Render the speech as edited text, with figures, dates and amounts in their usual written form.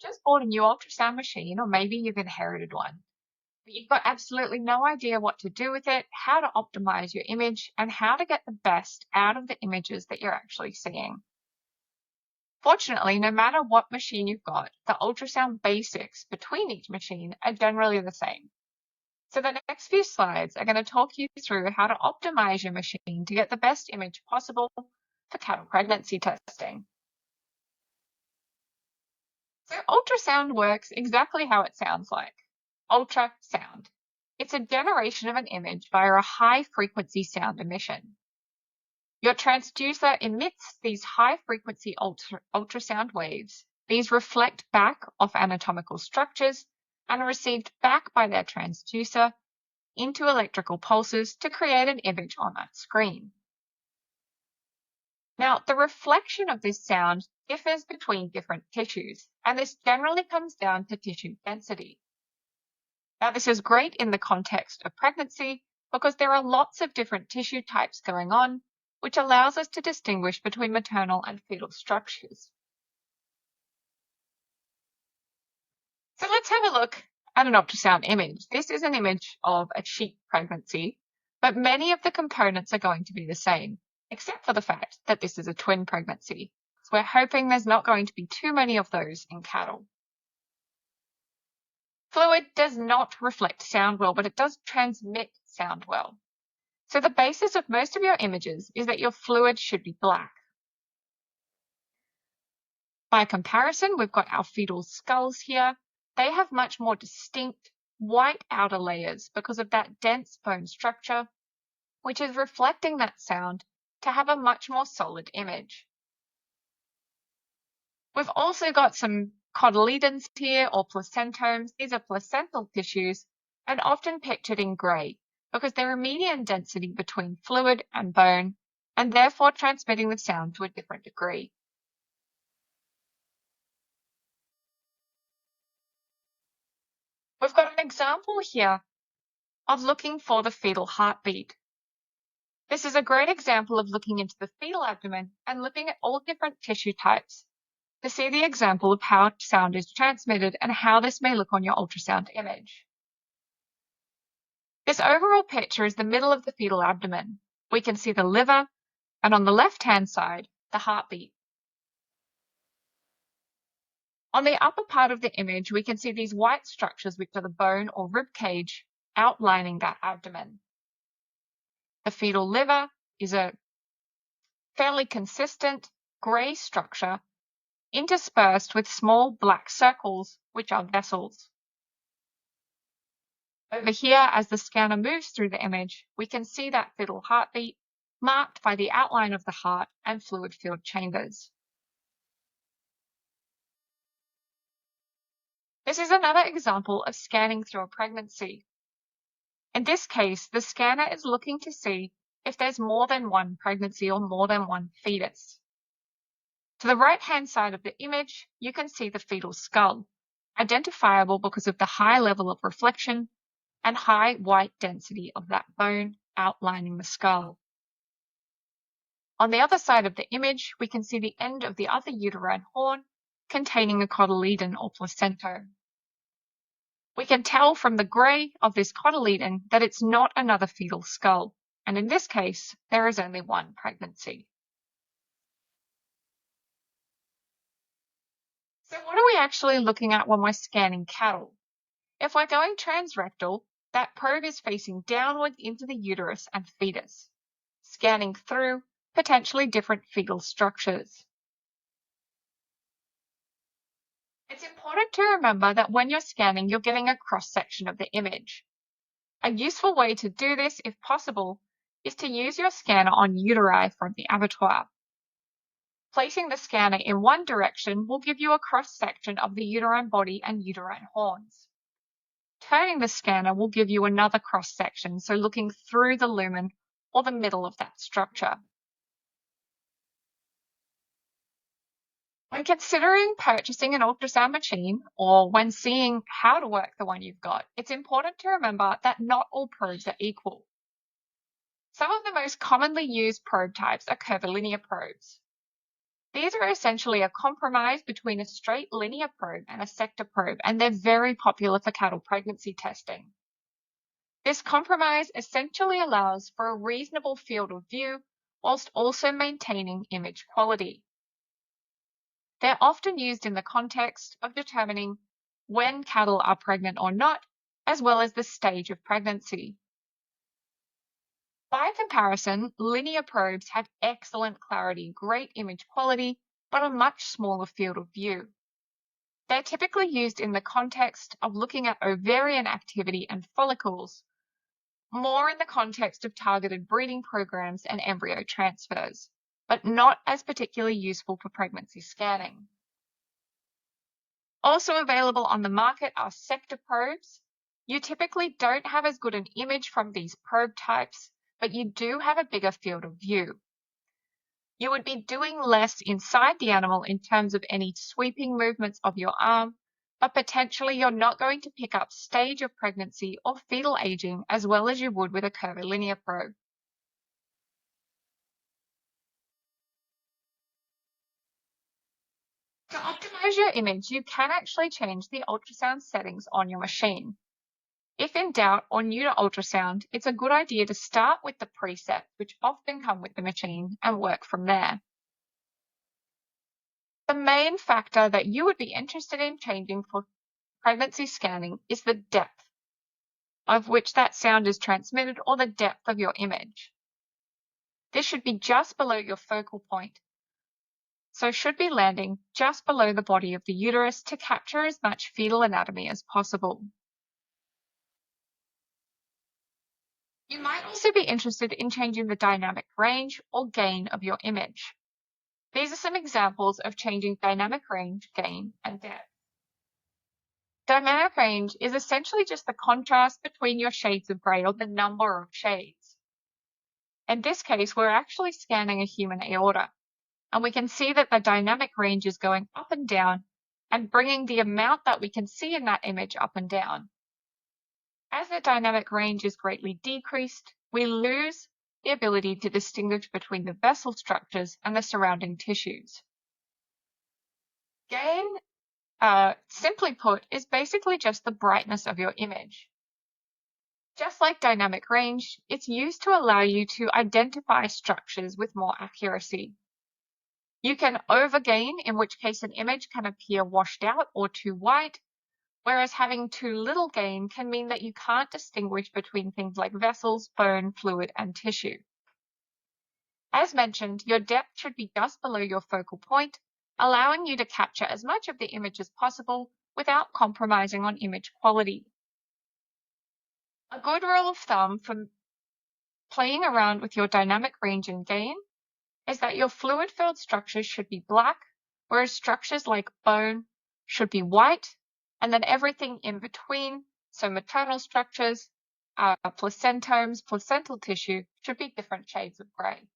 just bought a new ultrasound machine, or maybe you've inherited one, but you've got absolutely no idea what to do with it, how to optimize your image, and how to get the best out of the images that you're actually seeing. Fortunately, no matter what machine you've got, the ultrasound basics between each machine are generally the same. So the next few slides are going to talk you through how to optimize your machine to get the best image possible for cattle pregnancy testing. So ultrasound works exactly how it sounds like. Ultrasound. It's a generation of an image via a high-frequency sound emission. Your transducer emits these high-frequency ultrasound waves. These reflect back off anatomical structures and are received back by their transducer into electrical pulses to create an image on that screen. Now, the reflection of this sound differs between different tissues, and this generally comes down to tissue density. Now, this is great in the context of pregnancy because there are lots of different tissue types going on, which allows us to distinguish between maternal and fetal structures. So let's have a look at an ultrasound image. This is an image of a sheep pregnancy, but many of the components are going to be the same, except for the fact that this is a twin pregnancy. So we're hoping there's not going to be too many of those in cattle. Fluid does not reflect sound well, but it does transmit sound well. So the basis of most of your images is that your fluid should be black. By comparison, we've got our fetal skulls here. They have much more distinct white outer layers because of that dense bone structure, which is reflecting that sound to have a much more solid image. We've also got some cotyledons here, or placentomes. These are placental tissues and often pictured in grey because they're a median density between fluid and bone and therefore transmitting the sound to a different degree. We've got an example here of looking for the fetal heartbeat. This is a great example of looking into the fetal abdomen and looking at all different tissue types to see the example of how sound is transmitted and how this may look on your ultrasound image. This overall picture is the middle of the fetal abdomen. We can see the liver, and on the left-hand side, the heartbeat. On the upper part of the image, we can see these white structures, which are the bone or rib cage, outlining that abdomen. The fetal liver is a fairly consistent grey structure interspersed with small black circles, which are vessels. Over here, as the scanner moves through the image, we can see that fetal heartbeat marked by the outline of the heart and fluid-filled chambers. This is another example of scanning through a pregnancy. In this case, the scanner is looking to see if there's more than one pregnancy or more than one fetus. To the right-hand side of the image, you can see the fetal skull, identifiable because of the high level of reflection and high white density of that bone outlining the skull. On the other side of the image, we can see the end of the other uterine horn containing a cotyledon or placenta. We can tell from the grey of this cotyledon that it's not another fetal skull, and in this case, there is only one pregnancy. So what are we actually looking at when we're scanning cattle? If we're going transrectal, that probe is facing downwards into the uterus and fetus, scanning through potentially different fetal structures. It's important to remember that when you're scanning, you're getting a cross-section of the image. A useful way to do this, if possible, is to use your scanner on uteri from the abattoir. Placing the scanner in one direction will give you a cross-section of the uterine body and uterine horns. Turning the scanner will give you another cross-section, so looking through the lumen or the middle of that structure. When considering purchasing an ultrasound machine, or when seeing how to work the one you've got, it's important to remember that not all probes are equal. Some of the most commonly used probe types are curvilinear probes. These are essentially a compromise between a straight linear probe and a sector probe, and they're very popular for cattle pregnancy testing. This compromise essentially allows for a reasonable field of view whilst also maintaining image quality. They're often used in the context of determining when cattle are pregnant or not, as well as the stage of pregnancy. By comparison, linear probes have excellent clarity, great image quality, but a much smaller field of view. They're typically used in the context of looking at ovarian activity and follicles, more in the context of targeted breeding programs and embryo transfers, but not as particularly useful for pregnancy scanning. Also available on the market are sector probes. You typically don't have as good an image from these probe types, but you do have a bigger field of view. You would be doing less inside the animal in terms of any sweeping movements of your arm, but potentially you're not going to pick up stage of pregnancy or fetal aging as well as you would with a curvilinear probe. To optimize your image, you can actually change the ultrasound settings on your machine. If in doubt or new to ultrasound, it's a good idea to start with the presets, which often come with the machine, and work from there. The main factor that you would be interested in changing for pregnancy scanning is the depth of which that sound is transmitted or the depth of your image. This should be just below your focal point, so should be landing just below the body of the uterus to capture as much fetal anatomy as possible. You might also be interested in changing the dynamic range or gain of your image. These are some examples of changing dynamic range, gain, and depth. Dynamic range is essentially just the contrast between your shades of grey or the number of shades. In this case, we're actually scanning a human aorta, and we can see that the dynamic range is going up and down and bringing the amount that we can see in that image up and down. As the dynamic range is greatly decreased, we lose the ability to distinguish between the vessel structures and the surrounding tissues. Gain, simply put, is basically just the brightness of your image. Just like dynamic range, it's used to allow you to identify structures with more accuracy. You can overgain, in which case an image can appear washed out or too white, whereas having too little gain can mean that you can't distinguish between things like vessels, bone, fluid, and tissue. As mentioned, your depth should be just below your focal point, allowing you to capture as much of the image as possible without compromising on image quality. A good rule of thumb for playing around with your dynamic range and gain is that your fluid-filled structures should be black, whereas structures like bone should be white, and then everything in between, so maternal structures, placentomes, placental tissue, should be different shades of grey.